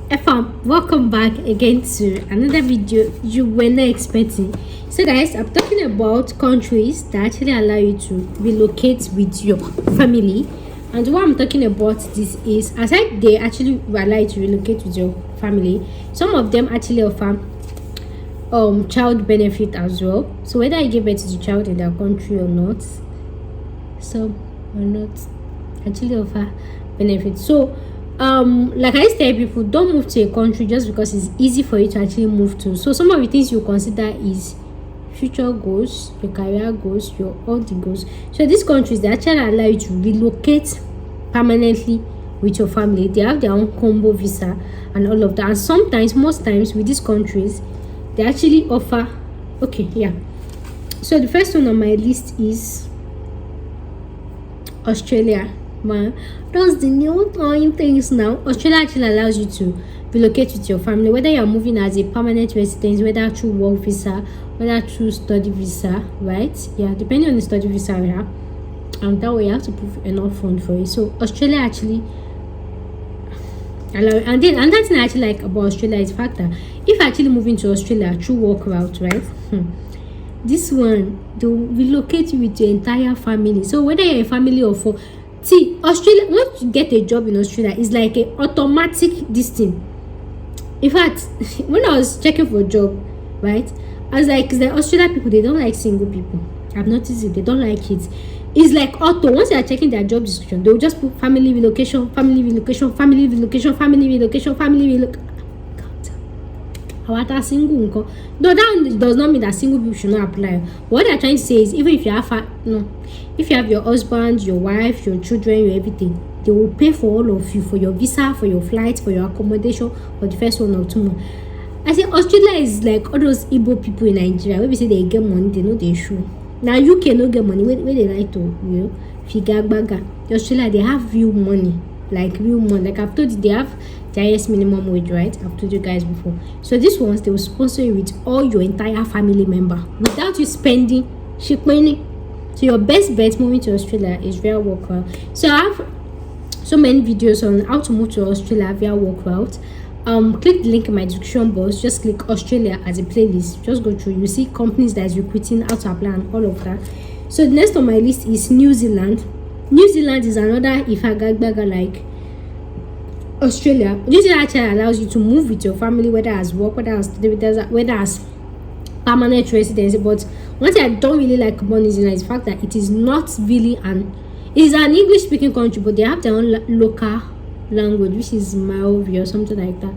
FM, welcome back again to another video you were not expecting. So guys, I'm talking about countries that actually allow you to relocate with your family. And what I'm talking about this is, aside they actually allow you to relocate with your family, some of them actually offer child benefit as well. So whether you give birth to the child in their country or not, some or not actually offer benefits. So like I tell people, don't move to a country just because it's easy for you to actually move to. So some of the things you consider is future goals, your career goals, your all the goals. So these countries, they actually allow you to relocate permanently with your family. They have their own combo visa and all of that. And sometimes, most times with these countries, they actually offer so the first one on my list is Australia. Man, that's the new time things now. Australia actually allows you to relocate with your family, whether you're moving as a permanent resident, whether through work visa, whether through study visa, right? Yeah, depending on the study visa you have, and that way you have to put enough fund for it. So Australia actually allow, and then another thing I actually like about Australia is the fact that if you're actually moving to Australia through work route, right? This one, they'll relocate you with your entire family. So whether you're a family of four, see, Australia, once you get a job in Australia, it's like an automatic this thing. In fact, when I was checking for a job, right, I was like, the Australian people, they don't like single people. I've noticed it, they don't like it. It's like auto. Once they are checking their job description, they'll just put family relocation, family relocation, family relocation, family relocation, family relocation. What are single? No, that does not mean that single people should not apply. What they're trying to say is, even if you have if you have your husband, your wife, your children, your everything, they will pay for all of you, for your visa, for your flight, for your accommodation for the first 1 or 2 months. I say Australia is like all those Igbo people in Nigeria where we say they get money, they know they show. Now UK no get money where they like to figure baga. Australia, they have real money, like real money. Like I've told you, they have the highest minimum wage, right? I've told you guys before. So these ones, they will sponsor you with all your entire family member without you spending shit money. So your best bet moving to Australia is via work route. So I have so many videos on how to move to Australia via work route. Click the link in my description box. Just click Australia as a playlist. Just go through. You see companies that is recruiting, how to apply, and all of that. So the next on my list is New Zealand. New Zealand is another ifagagbaga like Australia. New Zealand actually allows you to move with your family, whether as work, whether as permanent residency. But one thing I don't really like about New Zealand is the fact that it is not really an English speaking country, but they have their own local language, which is Maori or something like that.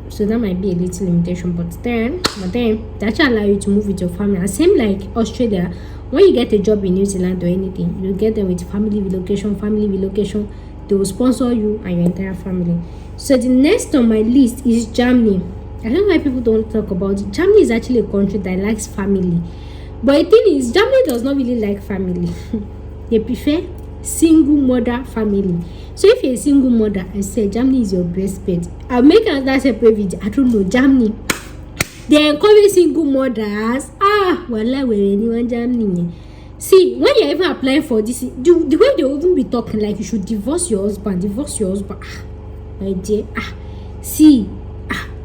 So that might be a little limitation, but then they actually allow you to move with your family. And same like Australia, when you get a job in New Zealand or anything, you get them with family relocation. They will sponsor you and your entire family. So the next on my list is Germany. I don't know why people don't talk about it. Germany is actually a country that likes family, but the thing is, Germany does not really like family. They prefer single mother family. So if you're a single mother, I say Germany is your best bet. I'll make another separate video. I don't know, Germany, they encourage single mothers. Well, we're anyone Germany. See, when you're even applying for this, the way they will even be talking like you should divorce your husband. My dear.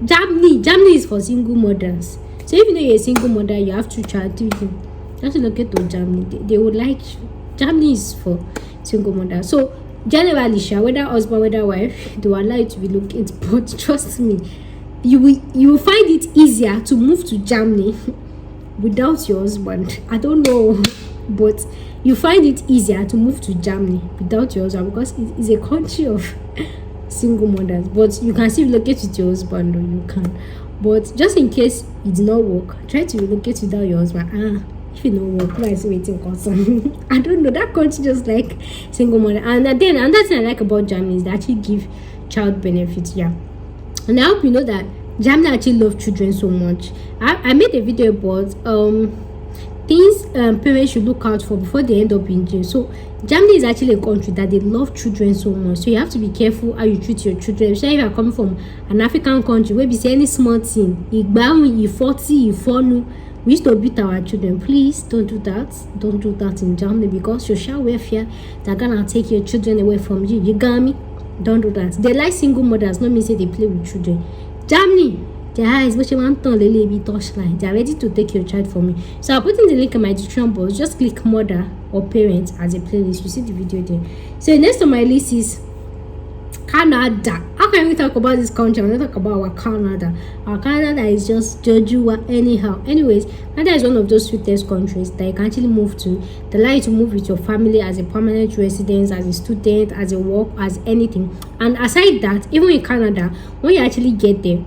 Germany is for single mothers. So if you know you're a single mother, you have 2 children, just look at Germany. They would like you. Germany is for single mothers. So generally, whether husband, whether wife, they will allow you to relocate. But trust me, you will find it easier to move to Germany without your husband. I don't know, but you find it easier to move to Germany without your husband because it is a country of single mothers. But you can still relocate with your husband, or you can. But just in case it did not work, try to relocate without your husband. If you don't work, why is waiting concern? I don't know, that country just like single mother. And then another thing I like about Germany is they actually give child benefits. Yeah, and I hope you know that Germany actually love children so much. I made a video about things parents should look out for before they end up in jail. So Germany is actually a country that they love children so much. So you have to be careful how you treat your children. Especially if you are coming from an African country where we say any small thing, we used to beat our children. Please don't do that. Don't do that in Germany, because social welfare, they're gonna take your children away from you. You got me? Don't do that. They like single mothers, not mean say they play with children. Germany, their eyes, but you want to be touchline. They are ready to take your child from me. So I'll put in the link in my description box. Just click mother or parents as a playlist. You see the video there. So next on my list is Canada. How can we talk about this country? I'm not talk about our Canada. Our Canada is just Georgia anyhow. Anyways, Canada is one of those sweetest countries that you can actually move to. They allow you to move with your family as a permanent resident, as a student, as a work, as anything. And aside that, even in Canada, when you actually get there,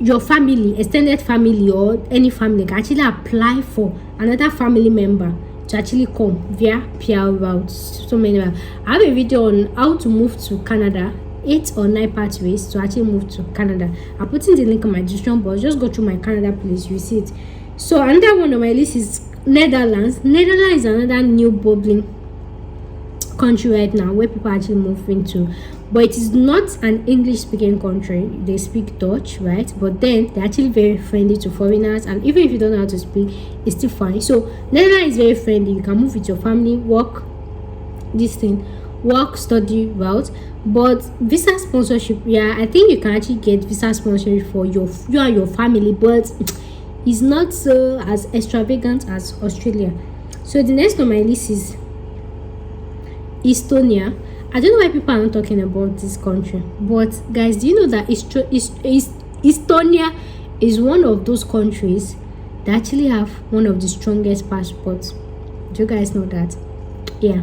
your family, extended family or any family can actually apply for another family member to actually come via PR routes. So many. I have a video on how to move to Canada, 8 or 9 pathways to actually move to Canada. I'm putting the link in my description box. Just go to my Canada place, you see it. So another one on my list is Netherlands. Netherlands is another new bubbling country right now where people actually move into, but it is not an English speaking country. They speak Dutch, right? But then they're actually very friendly to foreigners, and even if you don't know how to speak, it's still fine. So Netherlands is very friendly. You can move with your family, work, study route. But visa sponsorship, yeah, I think you can actually get visa sponsorship for you and your family, but it's not so as extravagant as Australia. So the next on my list is Estonia. I don't know why people are not talking about this country, but guys, do you know that Estonia is one of those countries that actually have one of the strongest passports? Do you guys know that? Yeah,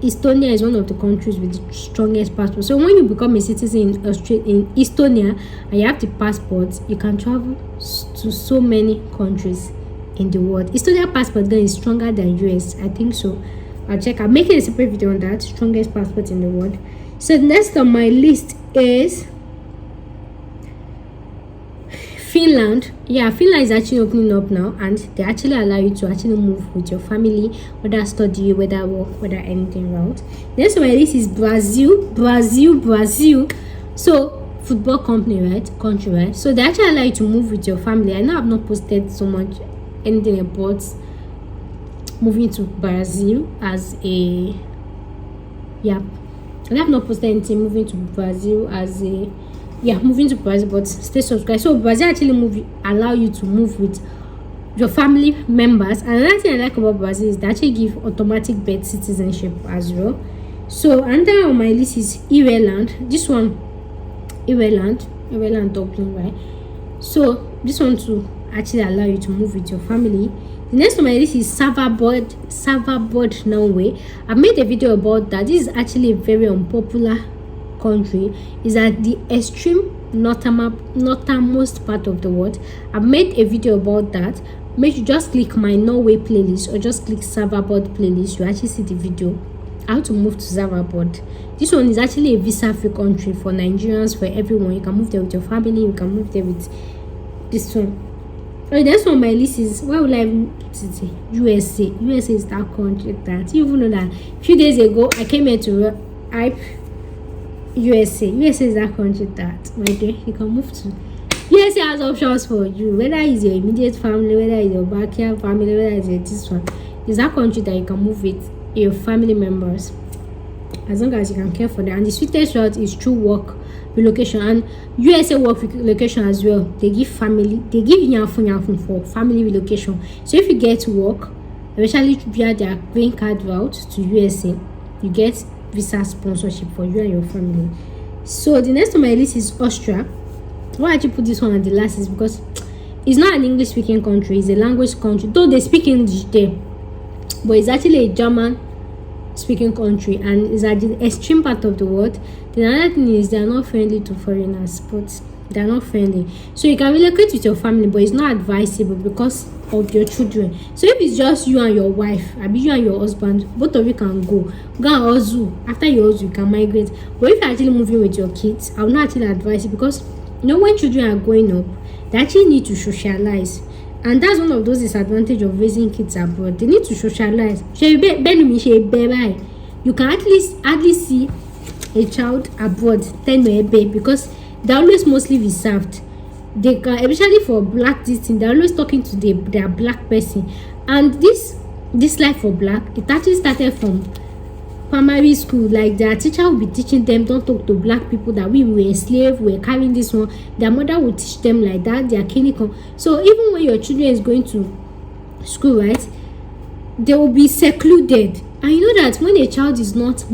Estonia is one of the countries with the strongest passport. So when you become a citizen in Estonia and you have the passport, you can travel to so many countries in the world. Estonia passport then is stronger than US, I think so. I'll check. I'm making a separate video on that. Strongest passport in the world. So next on my list is Finland. Yeah, Finland is actually opening up now, and they actually allow you to actually move with your family, whether study, whether work, whether anything route. Next on my list is Brazil. So football country, right? So they actually allow you to move with your family. I know I've not posted so much anything about moving to Brazil as a I have not posted anything moving to Brazil as a moving to Brazil, but stay subscribed. So Brazil actually allow you to move with your family members. And another thing I like about Brazil is they actually give automatic birth citizenship as well. So another on my list is Ireland. This one, Ireland Dublin, right? So this one to actually allow you to move with your family. The next on my list is Svalbard, Norway. I made a video about that. This is actually a very unpopular country. It's at the extreme northernmost part of the world. I made a video about that. Make sure just click my Norway playlist or just click Svalbard playlist. You actually see the video how to move to Svalbard. This one is actually a visa-free country for Nigerians, for everyone. You can move there with your family. You can move there with this one. The next one on my list is, why would I put it? USA. USA is that country that, you even know that a few days ago I came here to hype USA. USA is that country that, my dear, you can move to. USA has options for you, whether it's your immediate family, whether it's your backyard family, whether it's this one. It's that country that you can move with your family members, as long as you can care for them. And the sweetest route is through work relocation, and USA work relocation as well. They give yanfu for family relocation. So if you get to work, especially via their green card route to USA, you get visa sponsorship for you and your family. So the next on my list is Austria. Why did you put this one at the last is because it's not an English speaking country, it's a language country, though they speak English there, but it's actually a German speaking country and is at the extreme part of the world. The another thing is they are not friendly to foreigners, but they are not friendly. So you can relocate with your family, but it's not advisable because of your children. So if it's just you and your wife, I mean you and your husband, both of you can go and hustle. After you hustle, you can migrate. But if you're actually moving with your kids, I will not actually advise it, because you know when children are growing up, they actually need to socialize. And that's one of those disadvantages of raising kids abroad. They need to socialize. You can at least hardly see a child abroad because they're always mostly reserved. They can, especially for black this thing, they're always talking to their black person. And this life for black, it actually started from primary school, like their teacher will be teaching them, don't talk to black people, that we were enslaved, we were carrying this one. Their mother will teach them like that, their clinical. So even when your children is going to school, right, they will be secluded. And you know that when a child is not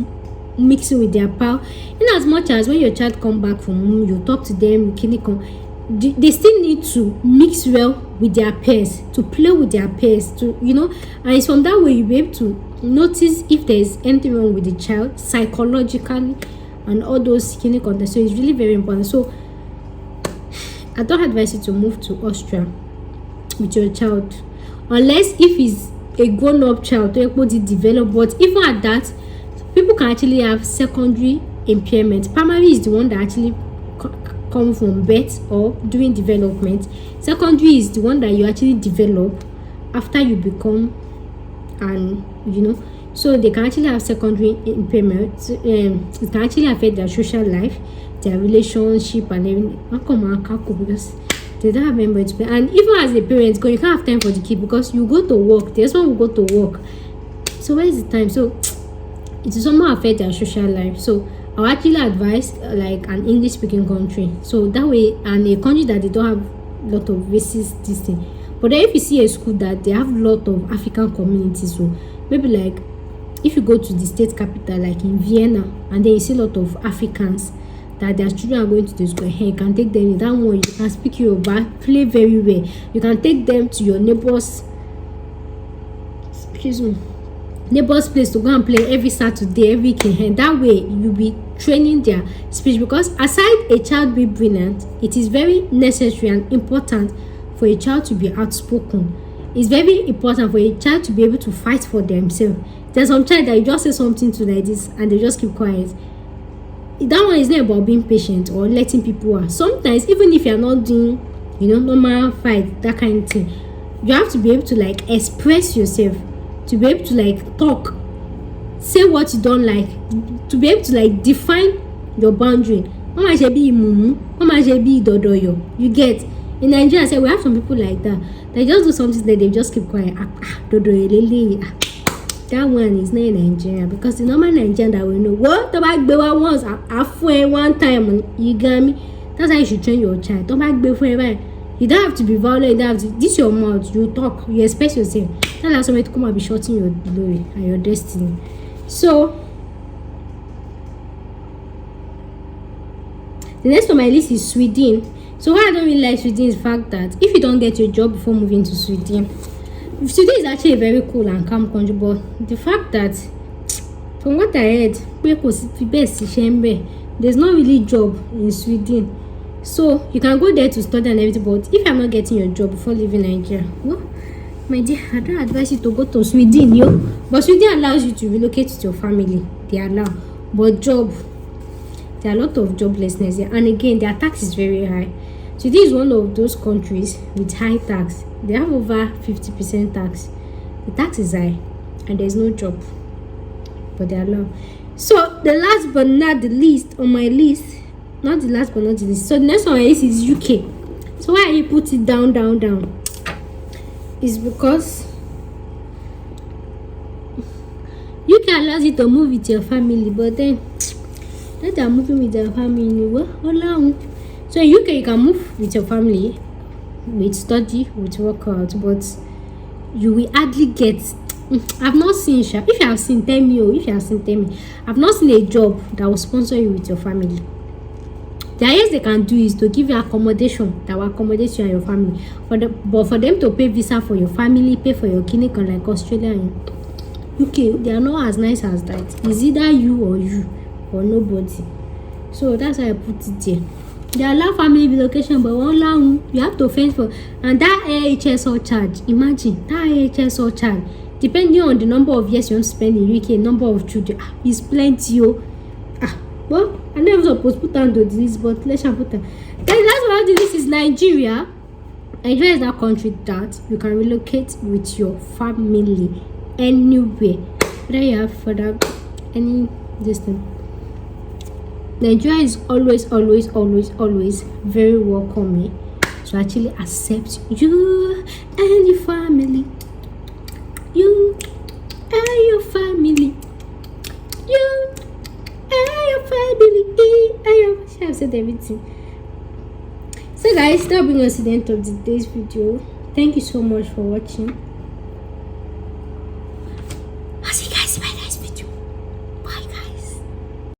mixing with their pal, in as much as when your child come back from home, you talk to them, clinical, they still need to mix well with their peers, to play with their peers, to, you know, and it's from that way you'll be able to notice if there is anything wrong with the child psychologically and all those clinical. So it's really very important. So I don't advise you to move to Austria with your child, unless if he's a grown-up child to able to develop. But even at that, people can actually have secondary impairment. Primary is the one that actually come from birth or during development. Secondary is the one that you actually develop after you become, and you know, so they can actually have secondary impairment. It can actually affect their social life, their relationship, and everything, because they don't have memory to play. And even as a parent, because you can't have time for the kid, because you go to work, the husband will go to work, so where is the time? So it will somehow affect their social life. So I would actually advise like an English speaking country, so that way, and a country that they don't have a lot of racist this thing. But then if you see a school that they have a lot of African communities, so maybe like if you go to the state capital like in Vienna, and then you see a lot of Africans that their children are going to the school, hey, you can take them in that one, you can speak Yoruba, play very well, you can take them to your neighbor's place to go and play every Saturday, every weekend, and that way you'll be training their speech. Because aside a child be brilliant, it is very necessary and important for a child to be outspoken. It's very important for a child to be able to fight for themselves. There's some child that you just say something to like this and they just keep quiet. That one is not about being patient or letting people out. Sometimes even if you're not doing, you know, normal fight, that kind of thing, you have to be able to like express yourself, to be able to like talk, say what you don't like, to be able to like define your boundary. Mama should be mumu, mama should be dodoyo. You get? In Nigeria, say we have some people like that. They just do something that they just keep quiet. Dodoyo lele. That one is not in Nigeria, because the normal Nigerian that we know, what the back bewa once, halfway one time, you get me? That's how you should train your child. Don't back bewa. You don't have to be violent. You don't have to. This your mouth. You talk. You express yourself. Don't allow somebody to come and be shorting your glory and your destiny. So the next on my list is Sweden. So why I don't really like Sweden is the fact that if you don't get your job before moving to Sweden is actually a very cool and calm country. But the fact that, from what I heard, there's not really job in Sweden. So you can go there to study and everything, but if you're not getting your job before leaving Nigeria, well, my dear, I don't advise you to go to Sweden, yo. But Sweden allows you to relocate with your family. They allow. But job, there are a lot of joblessness here. And again, their tax is very high. Sweden is one of those countries with high tax. They have over 50% tax. The tax is high and there's no job. But they allow. So the last but not the least on my list, not the last but not the least, so the next on my list is UK. So why I put it down is because UK allows you to move with your family, but then that they are moving with their family, well, allow. So in UK you can move with your family, with study, with workout, but you will hardly get. I've not seen, if you have seen, tell me, I've not seen a job that will sponsor you with your family. The highest they can do is to give you accommodation that will accommodate you and your family. But for them to pay visa for your family, pay for your clinic, like Australia and UK, they are not as nice as that. It's either you or nobody. So that's why I put it there. They allow family relocation, but one long you have to fence for, and that AHSO charge. Imagine that AHSO charge, depending on the number of years you want to spend in UK, number of children, is plenty. Well, I never supposed to put down the this, but let's put that. Then that's why this is Nigeria. Nigeria is that country that you can relocate with your family anywhere. Whether you have for that any distance. Nigeria is always very welcoming to actually accept you and your family. You and your family. You, I am family. I have said everything. So guys, that brings us to the end of today's video. Thank you so much for watching.